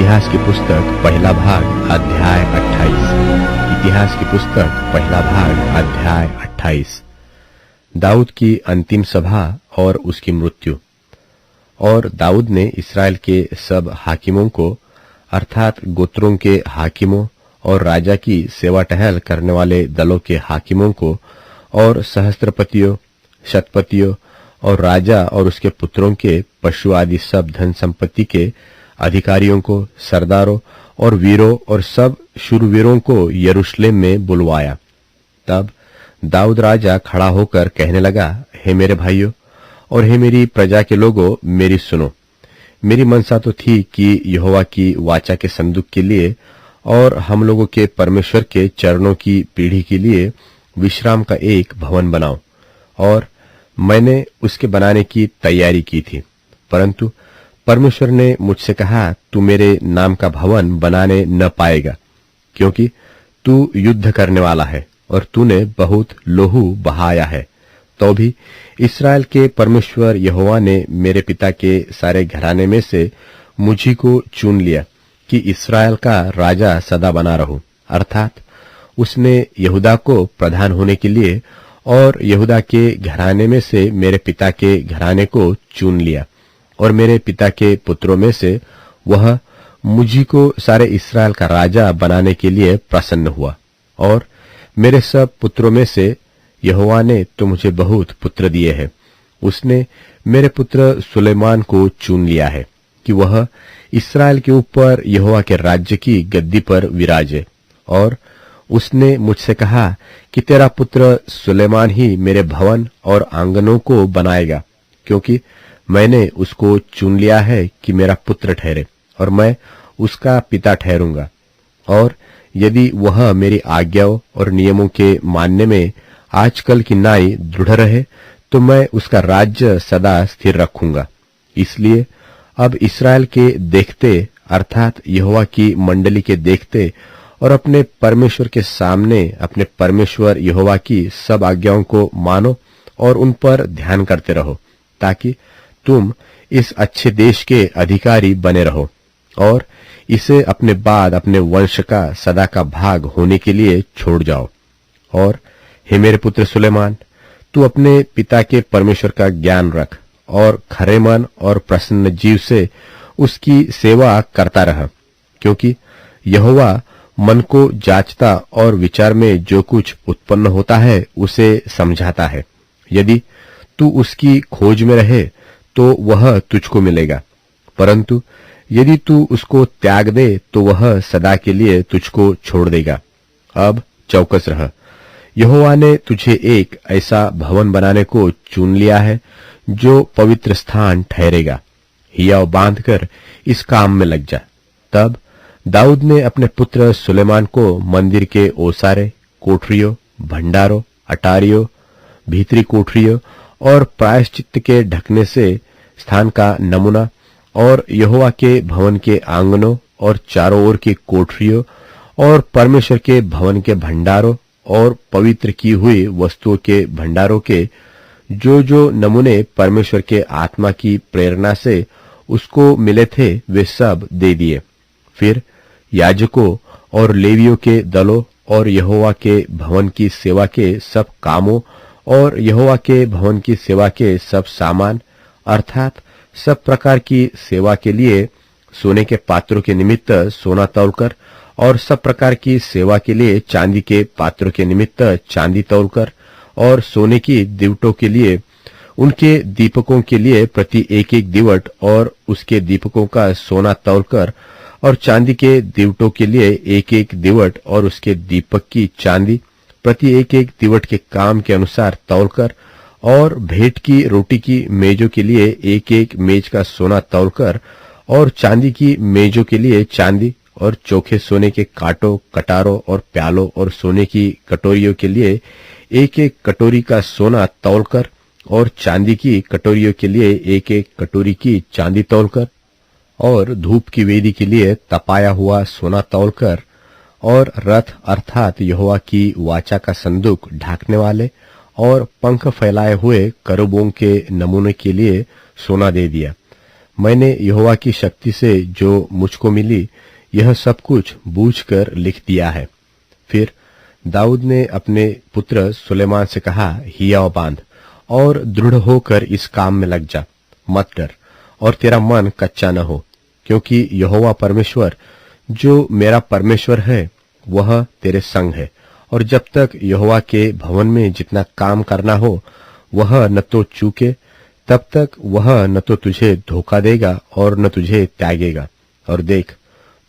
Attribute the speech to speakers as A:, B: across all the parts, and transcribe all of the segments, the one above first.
A: इतिहास की पुस्तक पहला भाग अध्याय 28। इतिहास की पुस्तक पहला भाग अध्याय 28। दाऊद की अंतिम सभा और उसकी मृत्यु। और दाऊद ने इस्राएल के सब हाकिमों को अर्थात गोत्रों के हाकिमों और राजा की सेवा टहल करने वाले दलों के हाकिमों को और सहस्त्रपतियों, शतपतियों और राजा और उसके पुत्रों के पशु आदि सब धन संपत्ति के अधिकारियों को, सरदारों और वीरों और सब शूरवीरों को यरूशलेम में बुलवाया। तब दाऊद राजा खड़ा होकर कहने लगा, हे मेरे भाइयों और हे मेरी प्रजा के लोगों, मेरी सुनो। मेरी मनसा तो थी कि यहोवा की वाचा के संदूक के लिए और हम लोगों के परमेश्वर के चरणों की पीढ़ी के लिए विश्राम का एक भवन बनाऊं, और मैंने उसके बनाने की तैयारी की थी। परंतु परमेश्वर ने मुझसे कहा, तू मेरे नाम का भवन बनाने न पाएगा, क्योंकि तू युद्ध करने वाला है और तूने बहुत लोहू बहाया है। तो भी इस्राएल के परमेश्वर यहोवा ने मेरे पिता के सारे घराने में से मुझी को चुन लिया कि इस्राएल का राजा सदा बना रहूं। अर्थात उसने यहूदा को प्रधान होने के लिए और यहूदा के घराने में से मेरे पिता के घराने को चुन लिया, और मेरे पिता के पुत्रों में से वह मुझी को सारे इस्राएल का राजा बनाने के लिए प्रसन्न हुआ। और मेरे सब पुत्रों में से यहोवा ने तो मुझे बहुत पुत्र दिए हैं। उसने मेरे पुत्र सुलेमान को चुन लिया है कि वह इस्राएल के ऊपर यहोवा के राज्य की गद्दी पर विराजे। और उसने मुझसे कहा कि तेरा पुत्र सुलेमान ही मेरे भवन और आंगनों को बनाएगा, क्योंकि मैंने उसको चुन लिया है कि मेरा पुत्र ठहरे और मैं उसका पिता ठहरूंगा। और यदि वह मेरी आज्ञाओं और नियमों के मानने में आजकल की नाई दृढ़ रहे, तो मैं उसका राज्य सदा स्थिर रखूंगा। इसलिए अब इस्राएल के देखते अर्थात यहोवा की मंडली के देखते और अपने परमेश्वर के सामने अपने परमेश्वर यहोवा की सब आज्ञाओं को मानो और उन पर ध्यान करते रहो, ताकि तुम इस अच्छे देश के अधिकारी बने रहो और इसे अपने बाद अपने वंश का सदा का भाग होने के लिए छोड़ जाओ। और हे मेरे पुत्र सुलेमान, तू अपने पिता के परमेश्वर का ज्ञान रख और खरे मन और प्रसन्न जीव से उसकी सेवा करता रह, क्योंकि यहोवा मन को जांचता और विचार में जो कुछ उत्पन्न होता है उसे समझाता है। यदि तू उसकी खोज में रहे तो वह तुझको मिलेगा, परंतु यदि तू उसको त्याग दे तो वह सदा के लिए तुझको छोड़ देगा। अब चौकस रह, यहोवा ने तुझे एक ऐसा भवन बनाने को चुन लिया है जो पवित्र स्थान ठहरेगा। हियाव बांधकर इस काम में लग जा। तब दाऊद ने अपने पुत्र सुलेमान को मंदिर के ओसारे, कोठरियों, भंडारों, अटारियों, भीतरी कोठरियों और प्रायश्चित्त के ढकने से स्थान का नमूना और यहोवा के भवन के आंगनों और चारों ओर की कोठरियों और परमेश्वर के भवन के भंडारों और पवित्र की हुई वस्तुओं के भंडारों के जो जो नमूने परमेश्वर के आत्मा की प्रेरणा से उसको मिले थे वे सब दे दिए। फिर याजकों और लेवियों के दलों और यहोवा के भवन की सेवा के सब कामों और यहोवा के भवन की सेवा के सब सामान अर्थात सब प्रकार की सेवा के लिए सोने के पात्रों के निमित्त सोना तौलकर और सब प्रकार की सेवा के लिए चांदी के पात्रों के निमित्त चांदी तौलकर और सोने की दीवटों के लिए उनके दीपकों के लिए प्रति एक एक दीवट और उसके दीपकों का सोना तौलकर और चांदी के दीवटों के लिए एक एक दीवट और उसके दीपक की चांदी प्रति एक एक दीवट के काम के अनुसार तौलकर और भेंट की रोटी की मेजों के लिए एक एक मेज का सोना तौलकर और चांदी की मेजों के लिए चांदी और चोखे सोने के कांटों, कटारों और प्यालों और सोने की कटोरियों के लिए एक एक कटोरी का सोना तौलकर और चांदी की कटोरियों के लिए एक एक कटोरी की चांदी तौलकर और धूप की वेदी के लिए तपाया हुआ सोना तौलकर और रथ अर्थात यहोवा की वाचा का संदूक ढाकने वाले और पंख फैलाए हुए करूबों के नमूने के लिए सोना दे दिया। मैंने यहोवा की शक्ति से जो मुझको मिली यह सब कुछ बूझकर लिख दिया है। फिर दाऊद ने अपने पुत्र सुलेमान से कहा, हियाव बांध और दृढ़ होकर इस काम में लग जा, मत डर और तेरा मन कच्चा न हो, क्योंकि यहोवा परमेश्वर जो मेरा परमेश्वर है वह तेरे संग है, और जब तक यहोवा के भवन में जितना काम करना हो वह न तो चूके, तब तक वह न तो तुझे धोखा देगा और न तुझे त्यागेगा। और देख,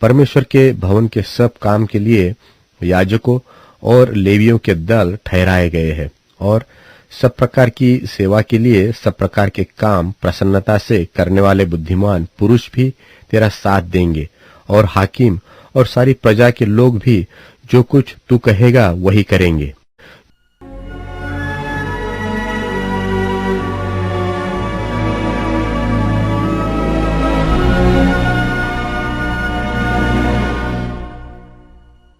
A: परमेश्वर के भवन के सब काम के लिए याजकों और लेवियों के दल ठहराए गए हैं, और सब प्रकार की सेवा के लिए सब प्रकार के काम प्रसन्नता से करने वाले बुद्धिमान पुरुष भी तेरा साथ देंगे, और हाकिम और सारी प्रजा के लोग भी जो कुछ तू कहेगा वही करेंगे।